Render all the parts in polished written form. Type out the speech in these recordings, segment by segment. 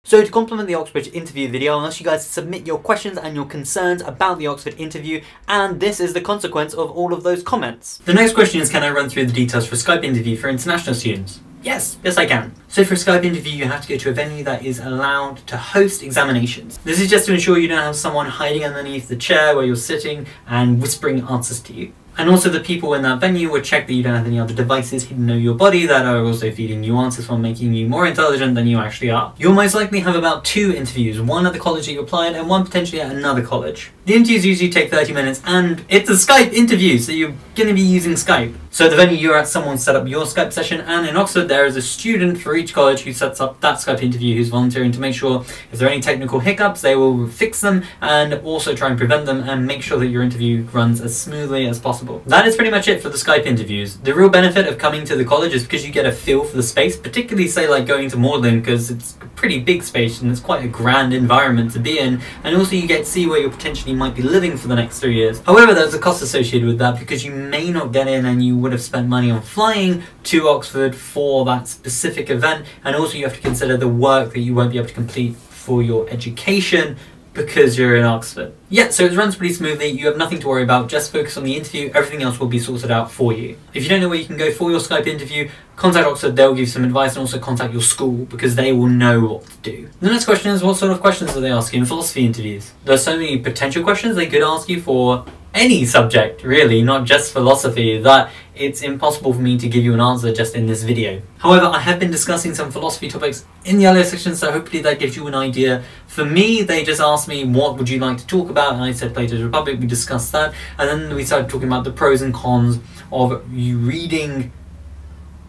So to complement the Oxford interview video, I ask you guys to submit your questions and your concerns about the Oxford interview, and this is the consequence of all of those comments. The next question is, can I run through the details for a Skype interview for international students? Yes I can. So for a Skype interview, you have to go to a venue that is allowed to host examinations. This is just to ensure you don't have someone hiding underneath the chair where you're sitting and whispering answers to you. And also the people in that venue will check that you don't have any other devices hidden over your body that are also feeding you answers while making you more intelligent than you actually are. You'll most likely have about 2 interviews, one at the college that you applied and one potentially at another college. The interviews usually take 30 minutes and it's a Skype interview, so you're going to be using Skype. So at the venue you're at, someone set up your Skype session, and in Oxford there is a student for each college who sets up that Skype interview, who's volunteering to make sure if there are any technical hiccups they will fix them and also try and prevent them and make sure that your interview runs as smoothly as possible. That is pretty much it for the Skype interviews. The real benefit of coming to the college is because you get a feel for the space, particularly say like going to Magdalen, because it's a pretty big space and it's quite a grand environment to be in, and also you get to see where you potentially might be living for the next 3 years. However, there's a cost associated with that because you may not get in and you would have spent money on flying to Oxford for that specific event, and also you have to consider the work that you won't be able to complete for your education because you're in Oxford. Yeah, so it runs pretty smoothly, you have nothing to worry about, just focus on the interview, everything else will be sorted out for you. If you don't know where you can go for your Skype interview, contact Oxford, they'll give you some advice, and also contact your school because they will know what to do. The next question is, what sort of questions are they asking in philosophy interviews? There's so many potential questions they could ask you for any subject, really, not just philosophy, that it's impossible for me to give you an answer just in this video. However, I have been discussing some philosophy topics in the earlier section, so hopefully that gives you an idea. For me, they just asked me, what would you like to talk about? And I said Plato's Republic, we discussed that, and then we started talking about the pros and cons of you reading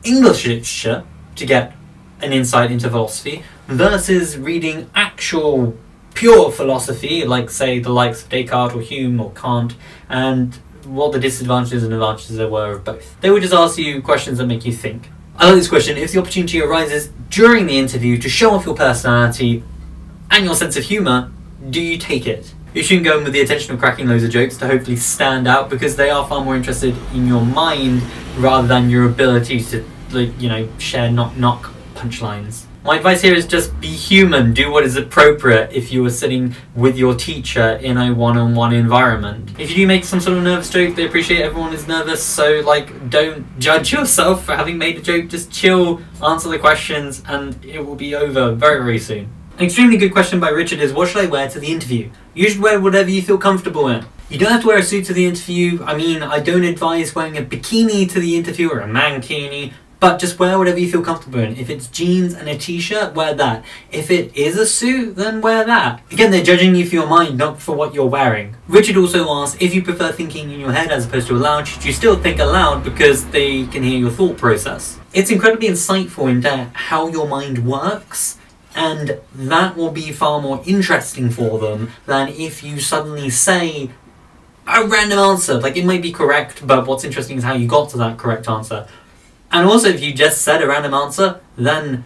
English literature to get an insight into philosophy versus reading actual pure philosophy, like say the likes of Descartes or Hume or Kant, and what the disadvantages and advantages there were of both. They would just ask you questions that make you think. I like this question. If the opportunity arises during the interview to show off your personality and your sense of humour, do you take it? You shouldn't go in with the intention of cracking loads of jokes to hopefully stand out, because they are far more interested in your mind rather than your ability to, like, you know, share knock punchlines. My advice here is just be human, do what is appropriate if you are sitting with your teacher in a one-on-one environment. If you do make some sort of nervous joke, they appreciate everyone is nervous, so like, don't judge yourself for having made a joke, just chill, answer the questions, and it will be over very, very soon. An extremely good question by Richard is, what should I wear to the interview? You should wear whatever you feel comfortable in. You don't have to wear a suit to the interview. I mean, I don't advise wearing a bikini to the interview or a mankini, but just wear whatever you feel comfortable in. If it's jeans and a t-shirt, wear that. If it is a suit, then wear that. Again, they're judging you for your mind, not for what you're wearing. Richard also asks, if you prefer thinking in your head as opposed to aloud, should you still think aloud because they can hear your thought process? It's incredibly insightful into how your mind works, and that will be far more interesting for them than if you suddenly say a random answer. Like, it might be correct, but what's interesting is how you got to that correct answer. And also, if you just said a random answer, then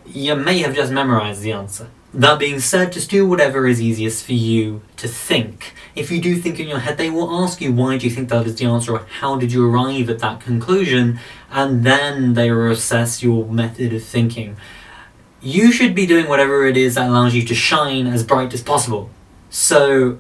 you may have just memorized the answer. That being said, just do whatever is easiest for you to think. If you do think in your head, they will ask you, why do you think that is the answer, or how did you arrive at that conclusion? And then they will assess your method of thinking. You should be doing whatever it is that allows you to shine as bright as possible. So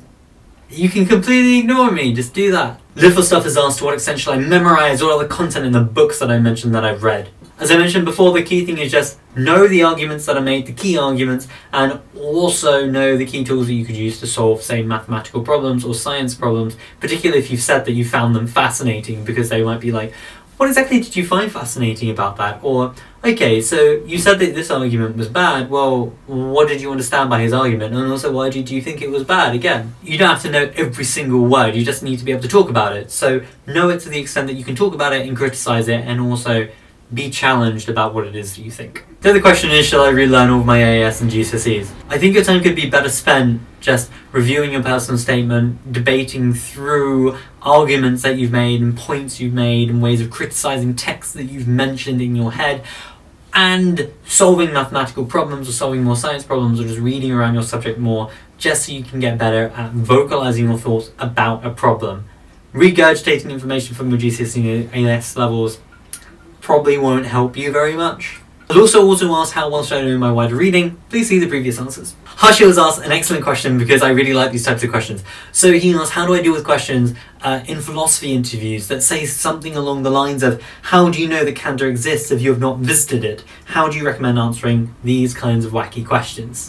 you can completely ignore me, just do that. Little Stuff is asked, to what extent shall I memorize all the content in the books that I mentioned that I've read? As I mentioned before, the key thing is just know the arguments that are made, the key arguments, and also know the key tools that you could use to solve, say, mathematical problems or science problems, particularly if you've said that you found them fascinating, because they might be like, what exactly did you find fascinating about that? Or, okay, so you said that this argument was bad, well, what did you understand by his argument? And also, why did you think it was bad? Again, you don't have to know every single word, you just need to be able to talk about it. So know it to the extent that you can talk about it and criticize it, and also be challenged about what it is that you think. The other question is, shall I relearn all of my AAS and GCSEs? I think your time could be better spent just reviewing your personal statement, debating through arguments that you've made and points you've made and ways of criticizing texts that you've mentioned in your head, and solving mathematical problems or solving more science problems, or just reading around your subject more, just so you can get better at vocalizing your thoughts about a problem. Regurgitating information from your GCSE and AS levels probably won't help you very much. I'll also asked how well should I know my wider reading. Please see the previous answers. Harshil has asked an excellent question because I really like these types of questions. So he asked, how do I deal with questions in philosophy interviews that say something along the lines of, how do you know that Cantor exists if you have not visited it? How do you recommend answering these kinds of wacky questions?